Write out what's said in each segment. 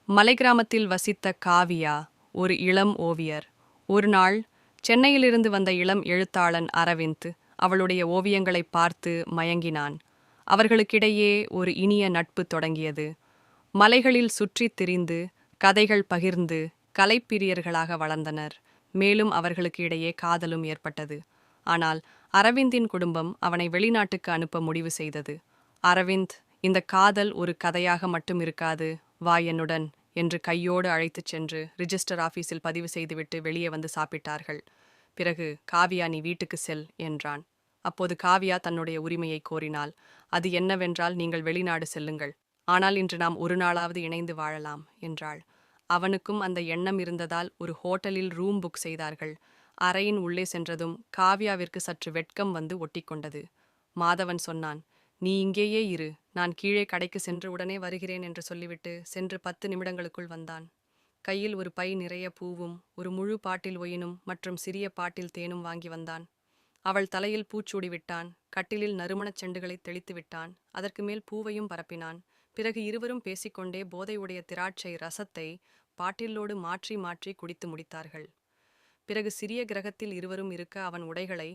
மலை கிராமத்தில் வசித்த காவியா ஒரு இளம் ஓவியர். ஒரு நாள் சென்னையிலிருந்து வந்த இளம் எழுத்தாளன் அரவிந்த் அவளுடைய ஓவியங்களை பார்த்து மயங்கினான். அவர்களுக்கிடையே ஒரு இனிய நட்பு தொடங்கியது. மலைகளில் சுற்றித் திரிந்து கதைகள் பகிர்ந்து கலைப்பிரியர்களாக வளர்ந்தனர். மேலும் அவர்களுக்கு இடையே காதலும் ஏற்பட்டது. ஆனால் அரவிந்தின் குடும்பம் அவனை வெளிநாட்டுக்கு அனுப்ப முடிவு செய்தது. அரவிந்த், இந்த காதல் ஒரு கதையாக மட்டும் இருக்காது, வா என்னுடன் என்று கையோடு அழைத்துச் சென்று ரிஜிஸ்டர் ஆபீஸில் பதிவு செய்துவிட்டு வெளியே வந்து சாப்பிட்டார்கள். பிறகு காவியா, நீ வீட்டுக்கு செல் என்றான். அப்போது காவியா தன்னுடைய உரிமையை கோரினாள். அது என்னவென்றால், நீங்கள் வெளிநாடு செல்லுங்கள், ஆனால் இன்று நாம் ஒரு நாளாவது இணைந்து வாழலாம் என்றாள். அவனுக்கும் அந்த எண்ணம் இருந்ததால் ஒரு ஹோட்டலில் ரூம் புக் செய்தார்கள். அறையின் உள்ளே சென்றதும் காவியாவிற்கு சற்று வெட்கம் வந்து ஒட்டிக்கொண்டது. மாதவன் சொன்னான், நீ இங்கேயே இரு, நான் கீழே கடைக்கு சென்று உடனே வருகிறேன் என்று சொல்லிவிட்டு சென்று 10 நிமிடங்களுக்குள் வந்தான். கையில் ஒரு பை நிறைய பூவும் ஒரு முழு பாட்டில் ஒயினும் மற்றும் சிறிய பாட்டில் தேனும் வாங்கி வந்தான். அவள் தலையில் பூச்சூடி விட்டான். கட்டிலில் நறுமணச் செண்டுகளை தெளித்து விட்டான். அதற்கு மேல் பூவையும் பரப்பினான். பிறகு இருவரும் பேசிக்கொண்டே போதையுடைய திராட்சை ரசத்தை பாட்டிலோடு மாற்றி மாற்றி குடித்து முடித்தார்கள். பிறகு சிறிய கிரகத்தில் இருவரும் இருக்க அவன் உடைகளை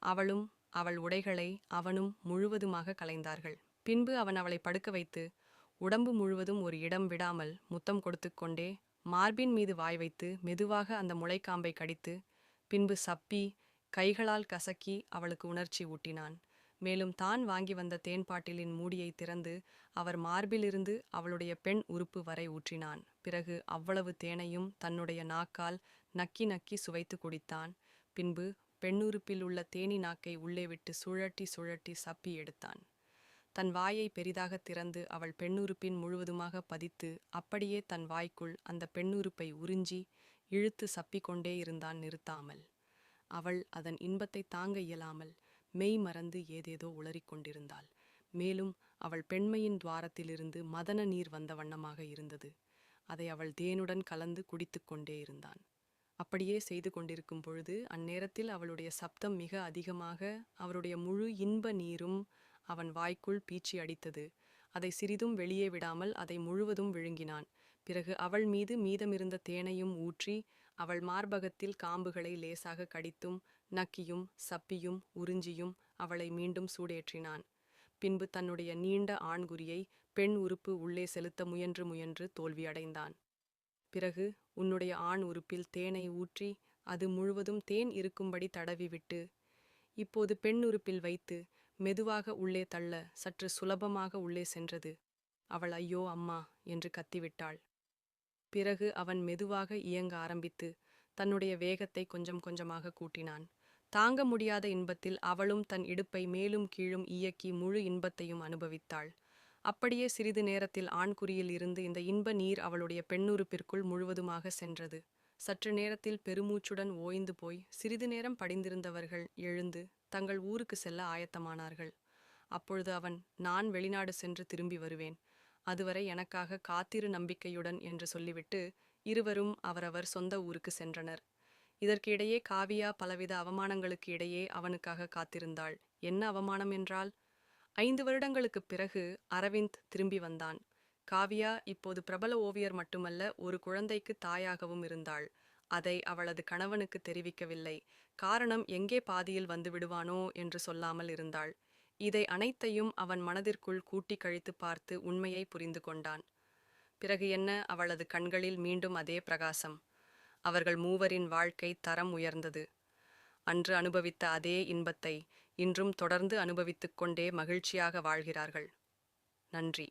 அவளும் அவள் உடைகளை அவனும் முழுவதுமாக கலைந்தார்கள். பின்பு அவன் அவளை படுக்க வைத்து உடம்பு முழுவதும் ஒரு இடம் விடாமல் முத்தம் கொடுத்து கொண்டே மார்பின் மீது வாய் வைத்து மெதுவாக அந்த முளைக்காம்பை கடித்து பின்பு சப்பி கைகளால் கசக்கி அவளுக்கு உணர்ச்சி ஊட்டினான். மேலும் தான் வாங்கி வந்த தேன்பாட்டிலின் மூடியை திறந்து அவர் மார்பிலிருந்து அவளுடைய பெண் உறுப்பு வரை ஊற்றினான். பிறகு அவ்வளவு தேனையும் தன்னுடைய நாக்கால் நக்கி நக்கி சுவைத்து குடித்தான். பின்பு பெண்ணுறுப்பில் உள்ள தேனி நாக்கை உள்ளே விட்டு சுழட்டி சுழட்டி சப்பி எடுத்தான். தன் வாயை பெரிதாக திறந்து அவள் பெண்ணுறுப்பின் முழுவதுமாக பதித்து அப்படியே தன் வாய்க்குள் அந்த பெண்ணுறுப்பை உறிஞ்சி இழுத்து சப்பிக்கொண்டே இருந்தான் நிறுத்தாமல். அவள் அதன் இன்பத்தை தாங்க இயலாமல் மெய் மறந்து ஏதேதோ உளறிக் கொண்டிருந்தாள். மேலும் அவள் பெண்மையின் துவாரத்திலிருந்து மதன நீர் வந்த வண்ணமாக இருந்தது. அதை அவள் தேனுடன் கலந்து குடித்து கொண்டே இருந்தான். அப்படியே செய்து கொண்டிருக்கும் பொழுது அந்நேரத்தில் அவளுடைய சப்தம் மிக அதிகமாக அவருடைய முழு இன்ப நீரும் அவன் வாய்க்குள் பீச்சி அடித்தது. அதை சிறிதும் வெளியே விடாமல் அதை முழுவதும் விழுங்கினான். பிறகு அவள் மீது மீதமிருந்த தேனையும் ஊற்றி அவள் மார்பகத்தில் காம்புகளை லேசாக கடித்தும் நக்கியும் சப்பியும் உறிஞ்சியும் அவளை மீண்டும் சூடேற்றினான். பின்பு தன்னுடைய நீண்ட ஆண்குறியை பெண் உறுப்பு உள்ளே செலுத்த முயன்று முயன்று தோல்வியடைந்தான். பிறகு உன்னுடைய ஆண் உறுப்பில் தேனை ஊற்றி அது முழுவதும் தேன் இருக்கும்படி தடவிவிட்டு இப்போது பெண் உறுப்பில் வைத்து மெதுவாக உள்ளே தள்ள சற்று சுலபமாக உள்ளே சென்றது. அவள் ஐயோ அம்மா என்று கத்திவிட்டாள். பிறகு அவன் மெதுவாக இயங்க ஆரம்பித்து தன்னுடைய வேகத்தை கொஞ்சம் கொஞ்சமாக கூட்டினான். தாங்க முடியாத இன்பத்தில் அவளும் தன் இடுப்பை மேலும் கீழும் இயக்கி முழு இன்பத்தையும் அனுபவித்தாள். அப்படியே சிறிது நேரத்தில் ஆண்குறியில் இருந்து இந்த இன்ப நீர் அவளுடைய பெண்ணுறுப்பிற்குள் முழுவதுமாக சென்றது. சற்று நேரத்தில் பெருமூச்சுடன் ஓய்ந்து போய் சிறிது நேரம் படிந்திருந்தவர்கள் எழுந்து தங்கள் ஊருக்கு செல்ல ஆயத்தமானார்கள். அப்பொழுது அவன், நான் வெளிநாடு சென்று திரும்பி வருவேன், அதுவரை எனக்காக காத்திரு நம்பிக்கையுடன் என்று சொல்லிவிட்டு இருவரும் அவரவர் சொந்த ஊருக்கு சென்றனர். இதற்கு இடையே காவியா பலவித அவமானங்களுக்கு இடையே அவனுக்காக காத்திருந்தாள். என்ன அவமானம் என்றால், 5 வருடங்களுக்குப் பிறகு அரவிந்த் திரும்பி வந்தான். காவியா இப்போது பிரபல ஓவியர் மட்டுமல்ல, ஒரு குழந்தைக்கு தாயாகவும் இருந்தாள். அதை அவளது கணவனுக்கு தெரிவிக்கவில்லை. காரணம், எங்கே பாதியில் வந்து விடுவானோ என்று சொல்லாமல் இருந்தாள். இதை அனைத்தையும் அவன் மனதிற்குள் கூட்டி கழித்து பார்த்து உண்மையை புரிந்து கொண்டான். பிறகு என்ன, அவளது கண்களில் மீண்டும் அதே பிரகாசம். அவர்கள் மூவரின் வாழ்க்கை தரம் உயர்ந்தது. அன்று அனுபவித்த அதே இன்பத்தை இன்றும் தொடர்ந்து அனுபவித்துக் கொண்டே மகிழ்ச்சியாக வாழ்கிறார்கள். நன்றி.